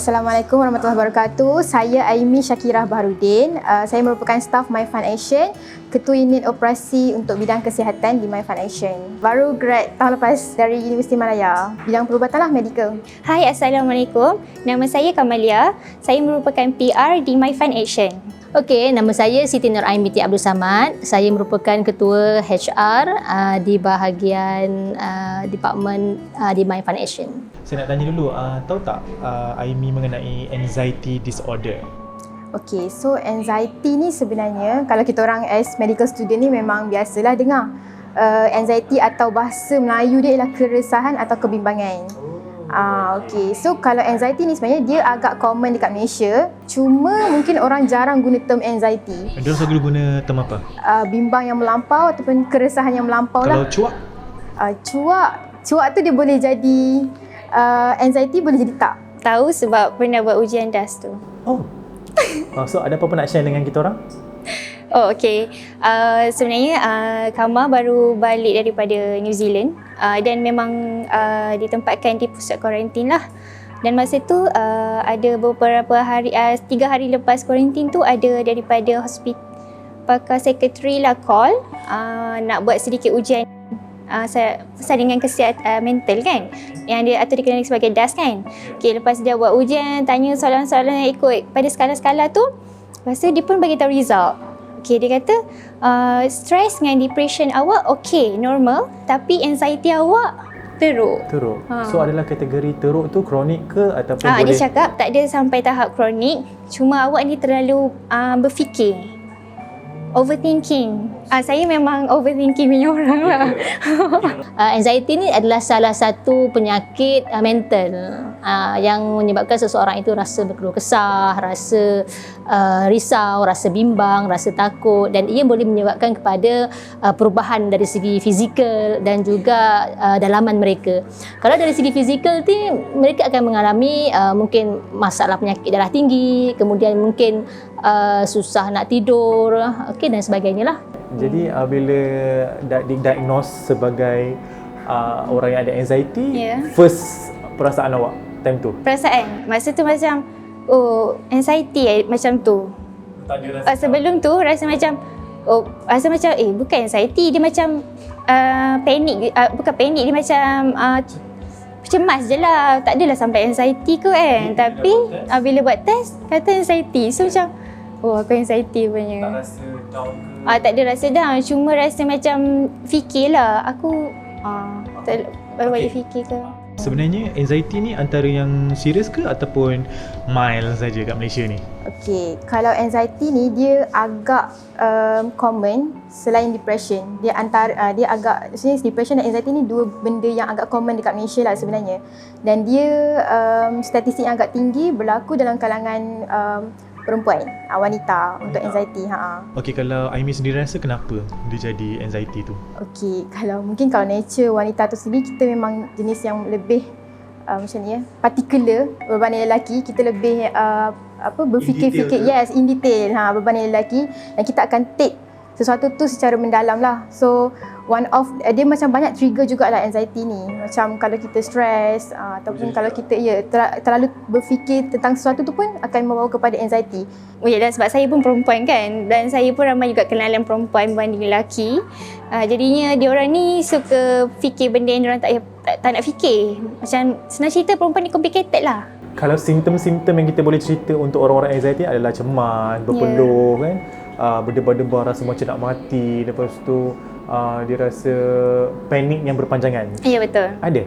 Assalamualaikum warahmatullahi wabarakatuh. Saya Aimi Syakirah Baharudin. Saya merupakan staf MyFund Action, Ketua Unit Operasi untuk bidang kesihatan di MyFund Action. Baru grad tahun lepas dari Universiti Malaya, bidang perubatan lah, medical. Hai, Assalamualaikum. Nama saya Kamalia. Saya merupakan PR di MyFund Action. Okey, nama saya Siti Nur Ain binti Abdul Samad. Saya merupakan Ketua HR di bahagian Department di MyFund Action. Saya nak tanya dulu, tahu tak Aimi mengenai anxiety disorder? Okay, so anxiety ni sebenarnya kalau kita orang as medical student ni memang biasalah dengar. Anxiety atau bahasa Melayu dia ialah keresahan atau kebimbangan. Okay, so kalau anxiety ni sebenarnya dia agak common dekat Malaysia. Cuma mungkin orang jarang guna term anxiety. Dia selalu guna term apa? Bimbang yang melampau ataupun keresahan yang melampau Kalau lah. Cuak tu dia boleh jadi anxiety, boleh jadi tak. Tahu sebab pernah buat ujian DAS tu. So ada apa-apa nak share dengan kita orang? Oh, okey. Sebenarnya Kama baru balik daripada New Zealand dan memang ditempatkan di pusat kuarantin lah. Dan masa tu ada beberapa hari, 3 hari lepas kuarantin tu ada daripada hospital pakar secretary lah call nak buat sedikit ujian persaringan kesihatan mental kan, yang dia atau dikenali sebagai DAS kan. Okay, lepas dia buat ujian, tanya soalan-soalan yang ikut pada skala-skala tu, lepas tu dia pun bagi tahu result. Okay, dia kata stress dengan depression awak okay, normal, tapi anxiety awak teruk. So adalah kategori teruk tu kronik ke ataupun boleh? Dia cakap tak ada sampai tahap kronik, cuma awak ni terlalu berfikir, overthinking. Saya memang overthinking punya orang lah. Anxiety ni adalah salah satu penyakit mental yang menyebabkan seseorang itu rasa berkeluh kesah, rasa risau, rasa bimbang, rasa takut, dan ia boleh menyebabkan kepada perubahan dari segi fizikal dan juga dalaman mereka. Kalau dari segi fizikal ni, mereka akan mengalami mungkin masalah penyakit darah tinggi, kemudian mungkin susah nak tidur, okey, dan sebagainya lah. Jadi bila didiagnose sebagai orang yang ada anxiety, first perasaan awak time tu? Perasaan masa tu macam anxiety macam tu. Tak ada rasa. Sebelum tu rasa macam bukan anxiety, dia macam panik, bukan panik, dia macam cemas je lah, tak adalah sampai anxiety kot kan. Tapi bila buat test kata anxiety, so macam aku anxiety punya. Tak rasa down ke? Tak ada rasa down, cuma rasa macam fikirlah aku banyak fikir ke. Sebenarnya anxiety ni antara yang serius ke ataupun mild saja kat Malaysia ni? Okay, kalau anxiety ni dia agak common selain depression. Dia agak, sebenarnya depression dan anxiety ni dua benda yang agak common dekat Malaysia lah sebenarnya. Dan dia statistik yang agak tinggi berlaku dalam kalangan perempuan, wanita untuk anxiety. Okey, kalau Aimi sendiri rasa kenapa dia jadi anxiety tu? Okey, kalau nature wanita tu sendiri, kita memang jenis yang lebih macam ni particular berbanding lelaki. Kita lebih berfikir-fikir, in detail berbanding lelaki, dan kita akan take sesuatu tu secara mendalam lah. So dia macam banyak trigger jugalah anxiety ni. Macam kalau kita stress ataupun kalau kita terlalu berfikir tentang sesuatu tu pun akan membawa kepada anxiety. Dan sebab saya pun perempuan kan, dan saya pun ramai juga kenalan perempuan berbanding lelaki. Jadinya diorang ni suka fikir benda yang diorang tak nak fikir. Macam senang cerita, perempuan ni complicated lah. Kalau simptom-simptom yang kita boleh cerita untuk orang-orang anxiety adalah cemas, berpeluh kan, berdebar-debar, rasa macam nak mati, lepas tu dia rasa panik yang berpanjangan. Ya, betul. Ada?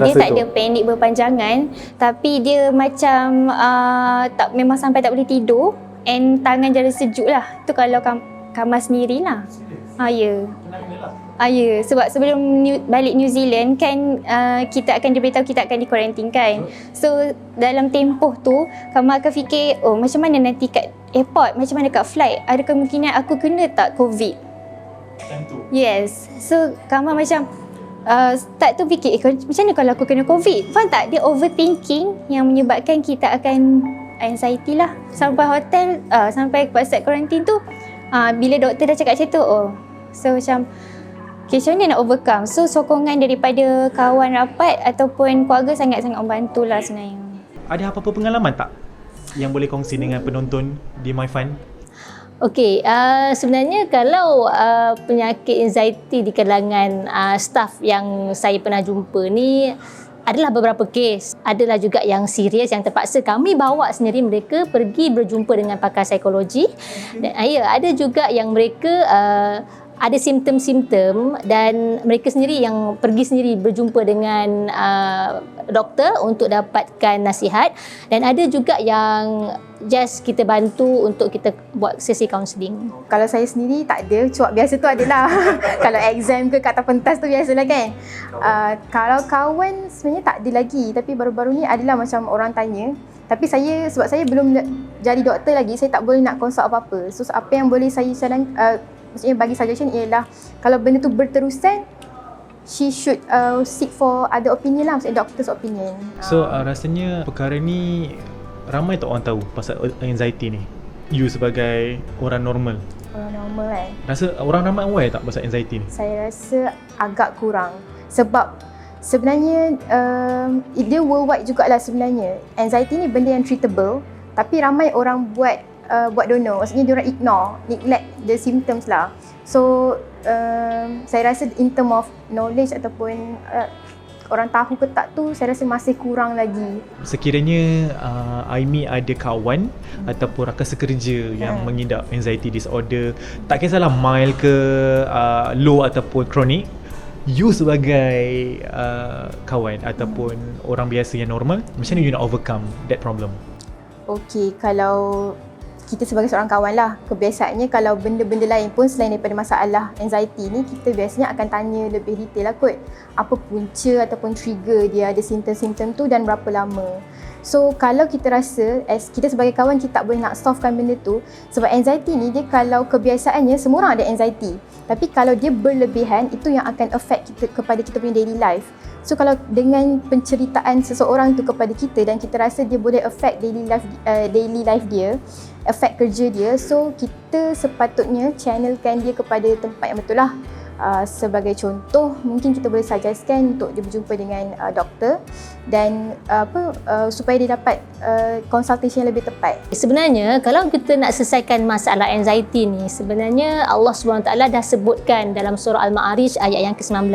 Dia tak ada panik berpanjangan, tapi dia macam memang sampai tak boleh tidur, and tangan jadi sejuk lah. Tu kalau Kama sendiri lah. Ya. Sebab sebelum balik New Zealand kan, kita akan diberitahu kita akan dikuarantin kan. So dalam tempoh tu Kama akan fikir, macam mana nanti kat airport, macam mana kat flight, ada kemungkinan aku kena tak COVID. Yes. So Kama macam start tu fikir, macam mana kalau aku kena COVID? Faham tak? Dia overthinking yang menyebabkan kita akan anxiety lah. Sampai hotel, sampai pusat kuarantin tu, bila doktor dah cakap macam tu, so macam macam mana nak overcome? So sokongan daripada kawan rapat ataupun keluarga sangat-sangat membantu lah sebenarnya. ada apa-apa pengalaman tak yang boleh kongsi dengan penonton di MyFun? Okey, sebenarnya kalau penyakit anxiety di kalangan staff yang saya pernah jumpa ni adalah beberapa kes. Adalah juga yang serius yang terpaksa kami bawa sendiri mereka pergi berjumpa dengan pakar psikologi. Dan ada juga yang mereka ada simptom-simptom dan mereka sendiri yang pergi sendiri berjumpa dengan doktor untuk dapatkan nasihat, dan ada juga yang just kita bantu untuk kita buat sesi kaunseling. Kalau saya sendiri tak ada, cuak biasa tu adalah kalau exam ke kat atas pentas tu biasalah kan. Kalau kawan sebenarnya tak ada lagi, tapi baru-baru ni adalah macam orang tanya. Tapi saya, sebab saya belum jadi doktor lagi, saya tak boleh nak consult apa-apa. So apa yang boleh saya maksudnya bagi suggestion ialah kalau benda tu berterusan, she should seek for other opinion lah, maksudnya doctor's opinion. So rasanya perkara ni ramai tak orang tahu pasal anxiety ni? You sebagai orang normal, Orang normal kan, rasa orang ramai aware tak pasal anxiety ni? saya rasa agak kurang. Sebab sebenarnya dia worldwide jugalah sebenarnya. Anxiety ni benda yang treatable, tapi ramai orang buat don't know, maksudnya diorang ignore, neglect the symptoms lah. So saya rasa in term of knowledge ataupun orang tahu ke tak tu, saya rasa masih kurang lagi. Sekiranya Aimi ada kawan ataupun rakan sekerja yang mengidap anxiety disorder, tak kisahlah mild ke low ataupun chronic, you sebagai kawan ataupun orang biasa yang normal, macam mana you nak overcome that problem? Okey, kalau kita sebagai seorang kawan lah, kebiasaannya kalau benda-benda lain pun selain daripada masalah anxiety ni, kita biasanya akan tanya lebih detail lah kot, apa punca ataupun trigger dia ada simptom-simptom tu dan berapa lama. So kalau kita rasa as kita sebagai kawan kita tak boleh nak solvekan benda tu, sebab anxiety ni dia kalau kebiasaannya semua orang ada anxiety, tapi kalau dia berlebihan itu yang akan affect kita kepada kita punya daily life. So kalau dengan penceritaan seseorang tu kepada kita dan kita rasa dia boleh affect daily life dia, affect kerja dia, so kita sepatutnya channelkan dia kepada tempat yang betul lah. Sebagai contoh, mungkin kita boleh suggestkan untuk dia berjumpa dengan doktor dan supaya dia dapat consultation yang lebih tepat. Sebenarnya kalau kita nak selesaikan masalah anxiety ni, sebenarnya Allah SWT dah sebutkan dalam surah Al-Ma'arij ayat yang ke-19.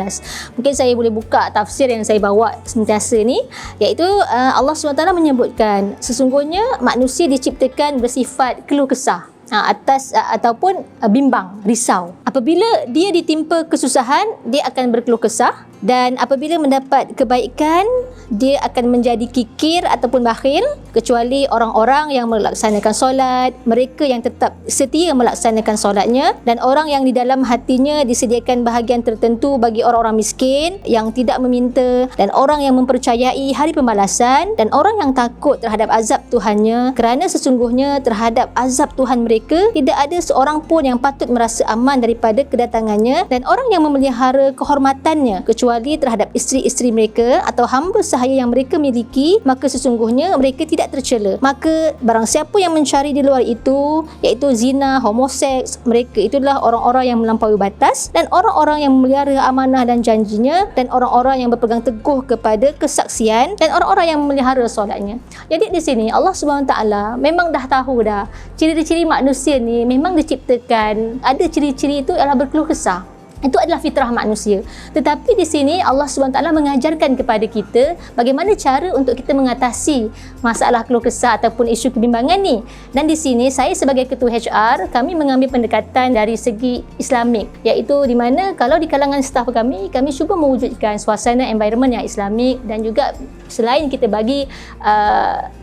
Mungkin saya boleh buka tafsir yang saya bawa sentiasa ni, iaitu Allah SWT menyebutkan sesungguhnya manusia diciptakan bersifat keluh kesah atas ataupun bimbang, risau. Apabila dia ditimpa kesusahan, dia akan berkeluh kesah, dan apabila mendapat kebaikan, dia akan menjadi kikir ataupun bakhil, kecuali orang-orang yang melaksanakan solat, mereka yang tetap setia melaksanakan solatnya, dan orang yang di dalam hatinya disediakan bahagian tertentu bagi orang-orang miskin yang tidak meminta, dan orang yang mempercayai hari pembalasan, dan orang yang takut terhadap azab Tuhannya, kerana sesungguhnya terhadap azab Tuhan mereka tidak ada seorang pun yang patut merasa aman daripada kedatangannya, dan orang yang memelihara kehormatannya kecuali terhadap isteri-isteri mereka atau hamba sahaya yang mereka miliki, maka sesungguhnya mereka tidak tercela. Maka barang siapa yang mencari di luar itu, iaitu zina, homoseks, mereka itulah orang-orang yang melampaui batas, dan orang-orang yang memelihara amanah dan janjinya, dan orang-orang yang berpegang teguh kepada kesaksian, dan orang-orang yang memelihara solatnya. Jadi di sini Allah SWT memang dah tahu dah ciri-ciri manusia ni memang diciptakan, ada ciri-ciri itu adalah berkeluh kesah. Itu adalah fitrah manusia. Tetapi di sini Allah SWT mengajarkan kepada kita bagaimana cara untuk kita mengatasi masalah keluh kesah ataupun isu kebimbangan ni. Dan di sini saya sebagai ketua HR, kami mengambil pendekatan dari segi Islamik, iaitu di mana kalau di kalangan staf kami cuba mewujudkan suasana environment yang Islamik, dan juga selain kita bagi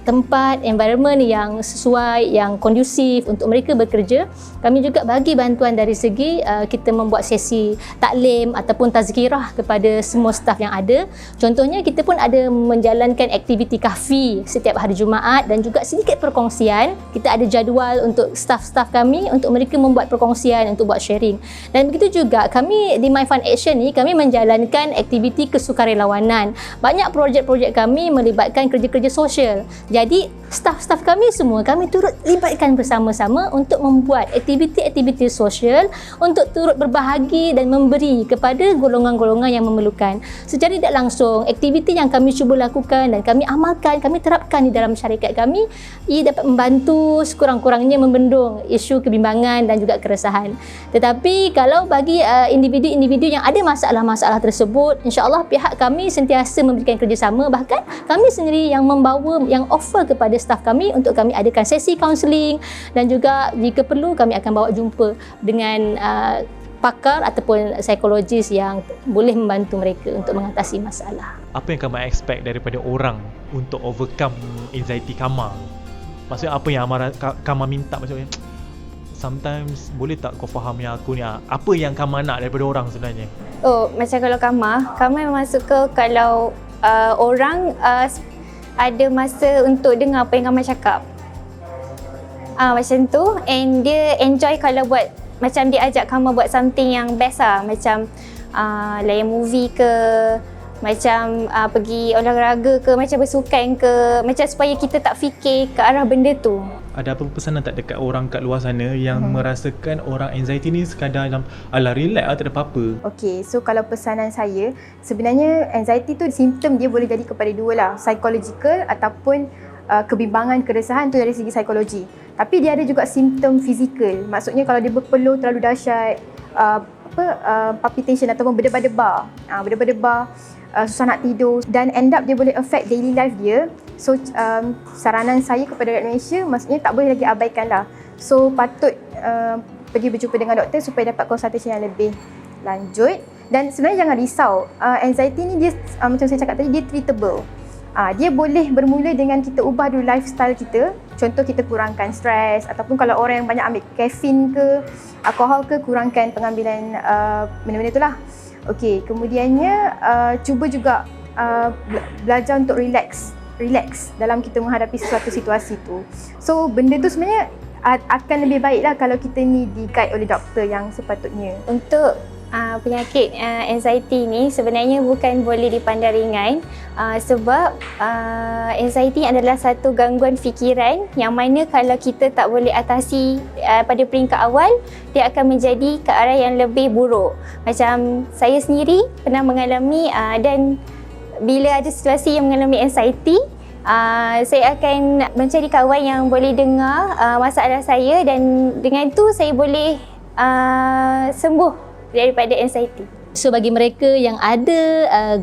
tempat environment yang sesuai, yang kondusif untuk mereka bekerja, kami juga bagi bantuan dari segi kita membuat sesi taklim ataupun tazkirah kepada semua staf yang ada. Contohnya kita pun ada menjalankan aktiviti kahfi setiap hari Jumaat, dan juga sedikit perkongsian. Kita ada jadual untuk staf-staf kami untuk mereka membuat perkongsian untuk buat sharing. Dan begitu juga kami di MyFun Action ni, kami menjalankan aktiviti kesukarelawanan. Banyak projek-projek kami melibatkan kerja-kerja sosial. Jadi Staff-staff kami semua, kami turut libatkan bersama-sama untuk membuat aktiviti-aktiviti sosial untuk turut berbahagi dan memberi kepada golongan-golongan yang memerlukan. Secara tidak langsung, aktiviti yang kami cuba lakukan dan kami amalkan, kami terapkan di dalam syarikat kami, ia dapat membantu sekurang-kurangnya membendung isu kebimbangan dan juga keresahan. Tetapi kalau bagi individu-individu yang ada masalah-masalah tersebut, insya-Allah pihak kami sentiasa memberikan kerjasama, bahkan kami sendiri yang membawa, yang offer kepada staf kami untuk kami adakan sesi kaunseling, dan juga jika perlu kami akan bawa jumpa dengan pakar ataupun psikologis yang boleh membantu mereka untuk mengatasi masalah. Apa yang kamu expect daripada orang untuk overcome anxiety Kama? Maksudnya apa yang Kama minta, maksudnya sometimes boleh tak kau faham yang aku ni, apa yang Kama nak daripada orang sebenarnya? Oh, macam kalau Kama memang suka kalau orang ada masa untuk dengar apa yang Kama cakap. Macam tu, and dia enjoy kalau buat, macam dia ajak Kama buat something yang best lah, macam layan movie ke, macam pergi olahraga ke, macam bersukan ke, macam supaya kita tak fikir ke arah benda tu. Ada apa pesanan tak dekat orang kat luar sana yang merasakan orang anxiety ni sekadar dalam ala relax lah, tak ada apa-apa? Okay, so kalau pesanan saya, sebenarnya anxiety tu simptom dia boleh jadi kepada dua lah, psychological ataupun kebimbangan, keresahan tu dari segi psikologi. Tapi dia ada juga simptom fizikal, maksudnya kalau dia berpeluh terlalu dahsyat, palpitation ataupun berdebar-debar, susah nak tidur, dan end up dia boleh affect daily life dia. So saranan saya kepada rakyat Malaysia, maksudnya tak boleh lagi abaikan lah. So patut pergi berjumpa dengan doktor supaya dapat konsultasi yang lebih lanjut. Dan sebenarnya jangan risau, anxiety ni dia macam saya cakap tadi, dia treatable. Dia boleh bermula dengan kita ubah dulu lifestyle kita. Contoh, kita kurangkan stres, ataupun kalau orang yang banyak ambil kafein ke, alkohol ke, kurangkan pengambilan benda-benda itulah. Okey, kemudiannya cuba juga belajar untuk relax dalam kita menghadapi sesuatu situasi tu. So benda tu sebenarnya akan lebih baiklah kalau kita ni di-guide oleh doktor yang sepatutnya. Untuk penyakit anxiety ni sebenarnya bukan boleh dipandang ringan, sebab anxiety adalah satu gangguan fikiran yang mana kalau kita tak boleh atasi pada peringkat awal, dia akan menjadi ke arah yang lebih buruk. Macam saya sendiri pernah mengalami, dan bila ada situasi yang mengalami anxiety, saya akan mencari kawan yang boleh dengar masalah saya, dan dengan itu saya boleh sembuh daripada anxiety. So bagi mereka yang ada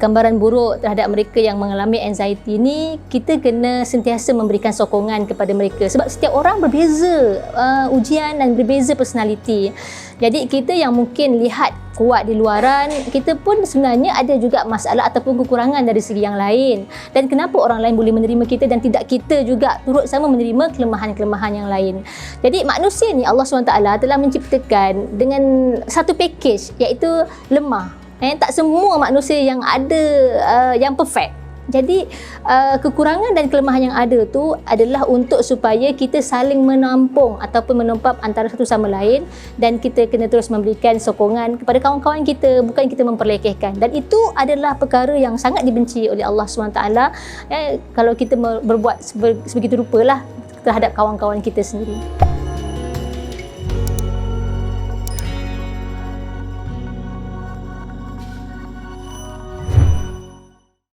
gambaran buruk terhadap mereka yang mengalami anxiety ni, kita kena sentiasa memberikan sokongan kepada mereka, sebab setiap orang berbeza ujian dan berbeza personality. Jadi kita yang mungkin lihat kuat di luaran, kita pun sebenarnya ada juga masalah ataupun kekurangan dari segi yang lain. Dan kenapa orang lain boleh menerima kita dan tidak kita juga turut sama menerima kelemahan-kelemahan yang lain. Jadi manusia ni Allah SWT telah menciptakan dengan satu package, iaitu lemah. Tak semua manusia yang ada yang perfect. Jadi kekurangan dan kelemahan yang ada tu adalah untuk supaya kita saling menampung ataupun menempap antara satu sama lain, dan kita kena terus memberikan sokongan kepada kawan-kawan kita, bukan kita memperlekehkan. Dan itu adalah perkara yang sangat dibenci oleh Allah SWT kalau kita berbuat sebegitu rupalah terhadap kawan-kawan kita sendiri.